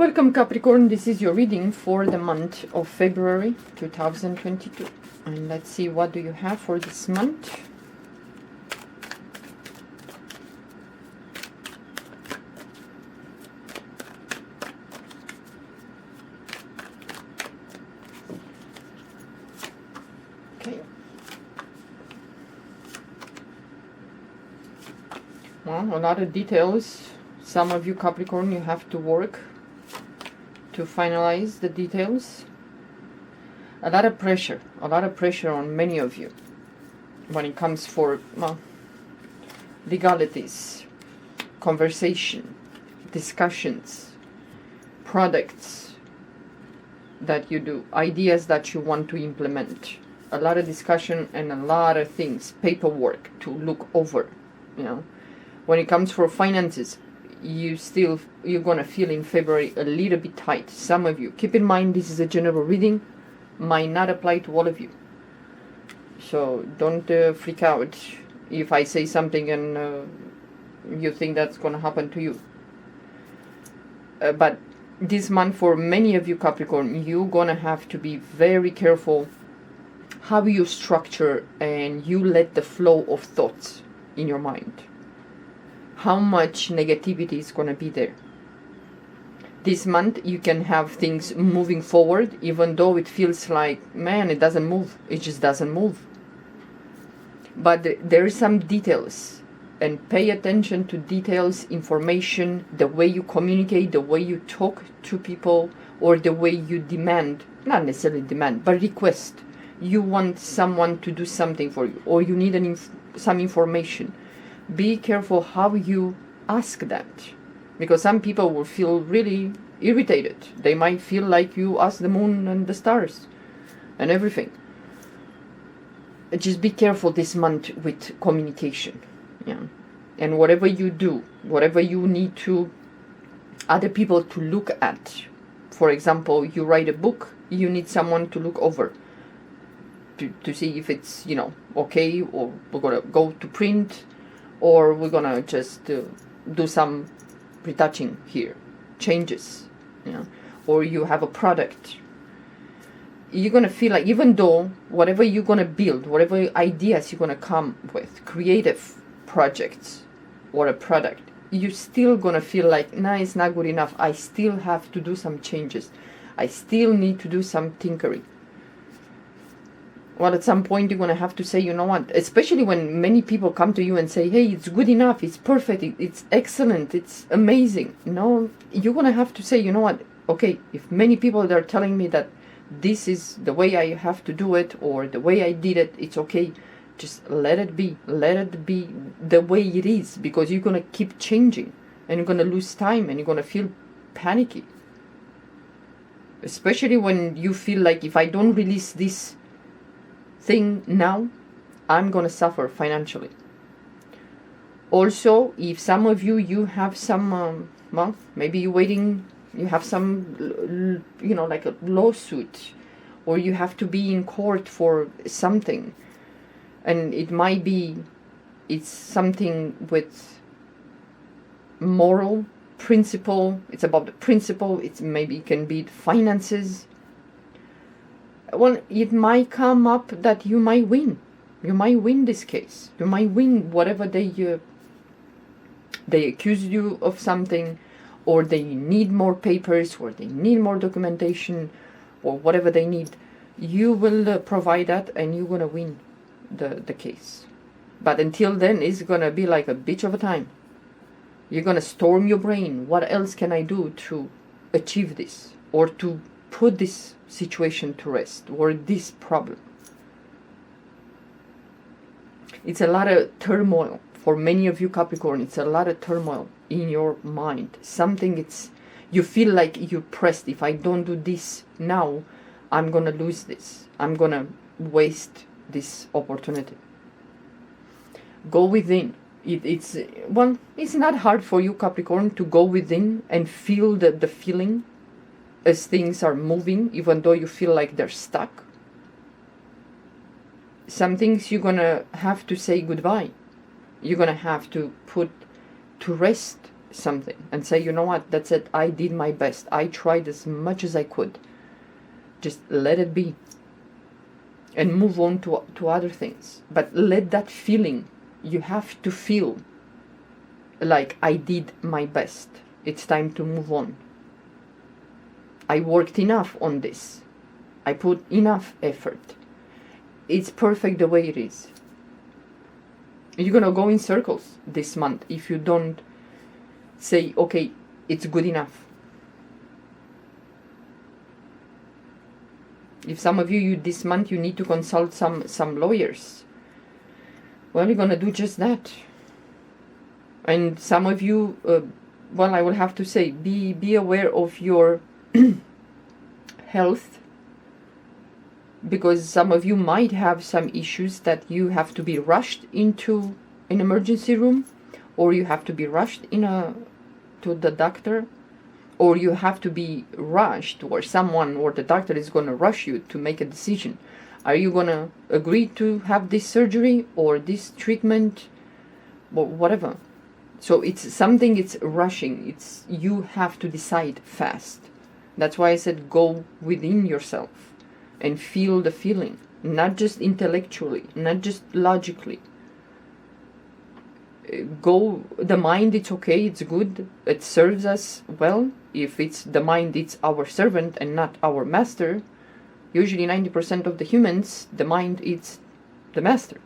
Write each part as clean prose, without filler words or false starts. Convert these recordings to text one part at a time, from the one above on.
Welcome Capricorn, this is your reading for the month of February 2022. And let's see, what do you have for this month? Okay. Well, a lot of details. Some of you Capricorn, you have to work to finalize the details. A lot of pressure on many of you when it comes for legalities, conversation, discussions, products that you do, ideas that you want to implement. A lot of discussion and a lot of things, paperwork to look over, you know. When it comes for finances, you're gonna feel in February a little bit tight. Some of you, keep in mind this is a general reading, might not apply to all of you, so don't freak out if I say something and you think that's gonna happen to you. But this month for many of you Capricorn, you're gonna have to be very careful how you structure and you let the flow of thoughts in your mind. How much negativity is going to be there. This month you can have things moving forward, even though it feels like, man, it doesn't move. It just doesn't move. But there are some details, and pay attention to details, information, the way you communicate, the way you talk to people, or the way you demand, not necessarily demand, but request. You want someone to do something for you, or you need some information. Be careful how you ask that, because some people will feel really irritated. They might feel like you ask the moon and the stars and everything. Just be careful this month with communication, yeah. And whatever you do, whatever you need to other people to look at. For example, you write a book, you need someone to look over to see if it's, you know, okay, or we're gonna go to print, or we're gonna just do some retouching here, changes, you know. Or you have a product, you're gonna feel like, even though whatever you're gonna build, whatever ideas you're gonna come with, creative projects or a product, you're still gonna feel like, nah, it's not good enough. I still have to do some changes. I still need to do some tinkering. Well, at some point you're going to have to say, you know what, especially when many people come to you and say, hey, it's good enough, it's perfect, it's excellent, it's amazing. No, you're going to have to say, you know what, okay, if many people are telling me that this is the way I have to do it, or the way I did it, it's okay, just let it be the way it is, because you're going to keep changing, and you're going to lose time, and you're going to feel panicky. Especially when you feel like, if I don't release this thing now, I'm gonna suffer financially. Also, if some of you have some well, maybe you're waiting, you have some, you know, like a lawsuit, or you have to be in court for something, and it might be, it's something with moral principle, it's about the principle, it's maybe it can be finances. Well, it might come up that you might win. You might win this case. You might win whatever they accuse you of something, or they need more papers, or they need more documentation, or whatever they need. You will provide that, and you're gonna win the case. But until then, it's gonna be like a bitch of a time. You're gonna storm your brain. What else can I do to achieve this, or to put this situation to rest, or this problem? It's a lot of turmoil for many of you Capricorn. It's a lot of turmoil in your mind. Something, it's, you feel like you're pressed. If I don't do this now, I'm gonna lose this. I'm gonna waste this opportunity. Go within. It's well, it's not hard for you Capricorn to go within and feel the feeling as things are moving, even though you feel like they're stuck. Some things you're gonna have to say goodbye. You're gonna have to put to rest something and say, you know what, that's it, I did my best, I tried as much as I could. Just let it be and move on to other things. But let that feeling, you have to feel like, I did my best, it's time to move on. I worked enough on this, I put enough effort, it's perfect the way it is. You're gonna go in circles this month if you don't say, okay, it's good enough. If some of you this month you need to consult some lawyers, well, you're gonna do just that. And some of you, well, I will have to say, be aware of your health, because some of you might have some issues that you have to be rushed into an emergency room, or you have to be rushed to the doctor, or you have to be rushed, or someone or the doctor is going to rush you to make a decision. Are you going to agree to have this surgery or this treatment or whatever? So it's something, it's rushing. It's, you have to decide fast. That's why I said go within yourself and feel the feeling, not just intellectually, not just logically. Go, the mind, it's okay, it's good, it serves us well. If it's the mind, it's our servant and not our master. Usually 90% of the humans, the mind is the master,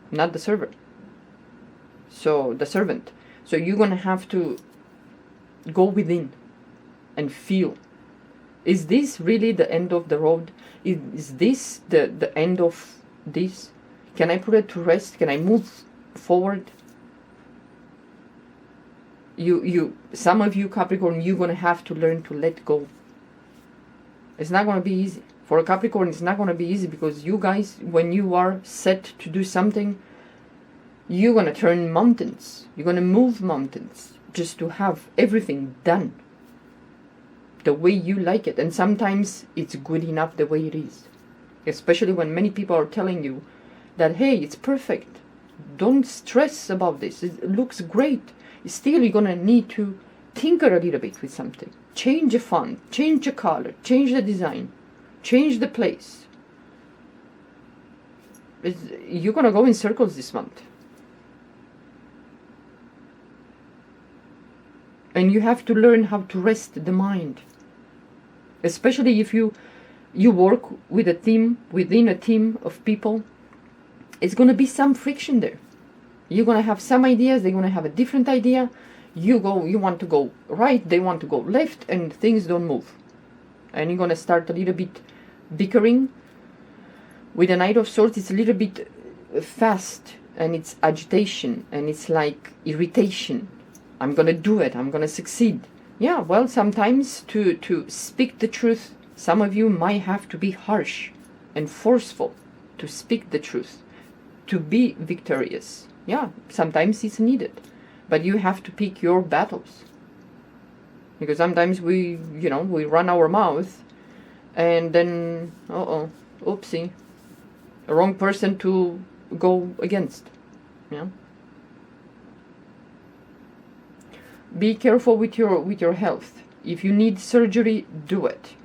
not the servant. So the servant. So you're gonna have to go within and feel, is this really the end of the road? Is this the end of this? Can I put it to rest? Can I move forward? Some of you Capricorn, you're gonna have to learn to let go. It's not gonna be easy. For a Capricorn, it's not gonna be easy, because you guys, when you are set to do something, you're gonna turn mountains. You're gonna move mountains just to have everything done the way you like it. And sometimes it's good enough the way it is. Especially when many people are telling you that, hey, it's perfect, don't stress about this, it looks great. Still, you're gonna need to tinker a little bit with something. Change the font, change the color, change the design, change the place. You're gonna go in circles this month. And you have to learn how to rest the mind. Especially if you work with a team, within a team of people, it's going to be some friction there. You're going to have some ideas, they're going to have a different idea. You want to go right, they want to go left, and things don't move. And you're going to start a little bit bickering. With a Knight of Swords, it's a little bit fast, and it's agitation, and it's like irritation. I'm going to do it, I'm going to succeed. Yeah, well, sometimes to speak the truth, some of you might have to be harsh and forceful to speak the truth, to be victorious. Yeah, sometimes it's needed. But you have to pick your battles. Because sometimes we run our mouth and then, oopsie, a wrong person to go against. Yeah. Be careful with your health. If you need surgery, do it.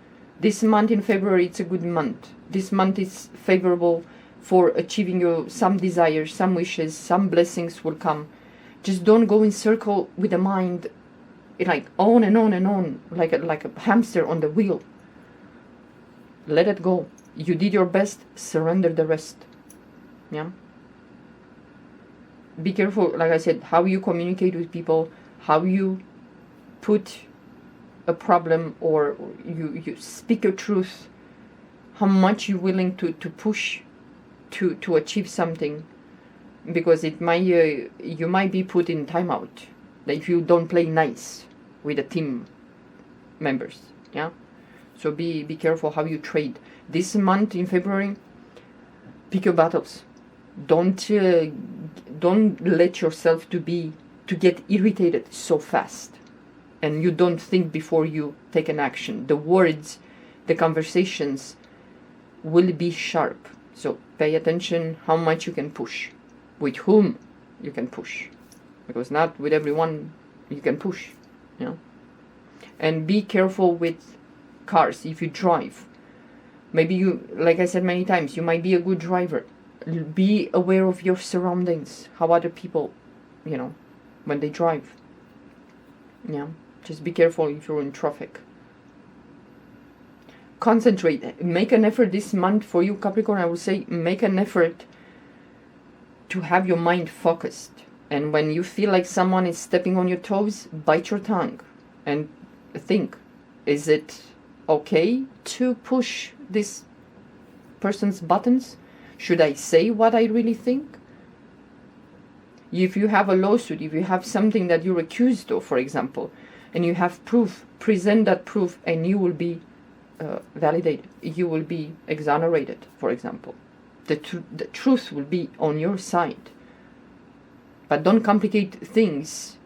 This month in February, it's a good month. This month is favorable for achieving your some desires, some wishes, some blessings will come. Just don't go in circle with the mind, like on and on and on, like a hamster on the wheel. Let it go. You did your best, surrender the rest. Yeah. Be careful, like I said, how you communicate with people, how you put a problem, or you speak your truth, how much you're willing to push to achieve something, because it might you might be put in timeout if you don't play nice with the team members. Yeah, so be careful how you trade this month in February. Pick your battles. Don't let yourself to get irritated so fast, and you don't think before you take an action. The words, the conversations will be sharp. So pay attention how much you can push, with whom you can push. because not with everyone you can push, you know. And be careful with cars if you drive. Maybe you, like I said many times, you might be a good driver. Be aware of your surroundings, how other people, you know, when they drive. Yeah, just be careful if you're in traffic. Concentrate. Make an effort this month for you, Capricorn. I would say make an effort to have your mind focused. And when you feel like someone is stepping on your toes, bite your tongue and think, is it okay to push this person's buttons? Should I say what I really think? If you have a lawsuit, if you have something that you're accused of, for example, and you have proof, present that proof and you will be validated. You will be exonerated, for example. The truth will be on your side. But don't complicate things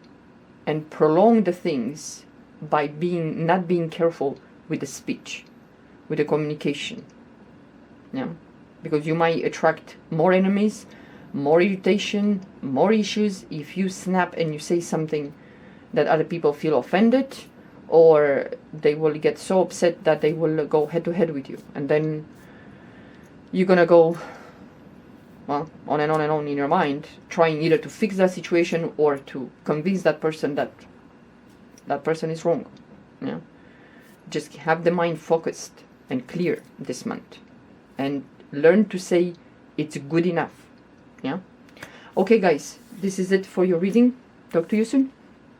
and prolong the things by not being careful with the speech, with the communication. Yeah? Because you might attract more enemies, more irritation, more issues if you snap and you say something that other people feel offended, or they will get so upset that they will go head to head with you. And then you're gonna go, well, on and on and on in your mind, trying either to fix that situation or to convince that person that that person is wrong. Yeah? Just have the mind focused and clear this month. And learn to say it's good enough. Yeah? Okay, guys, this is it for your reading. Talk to you soon.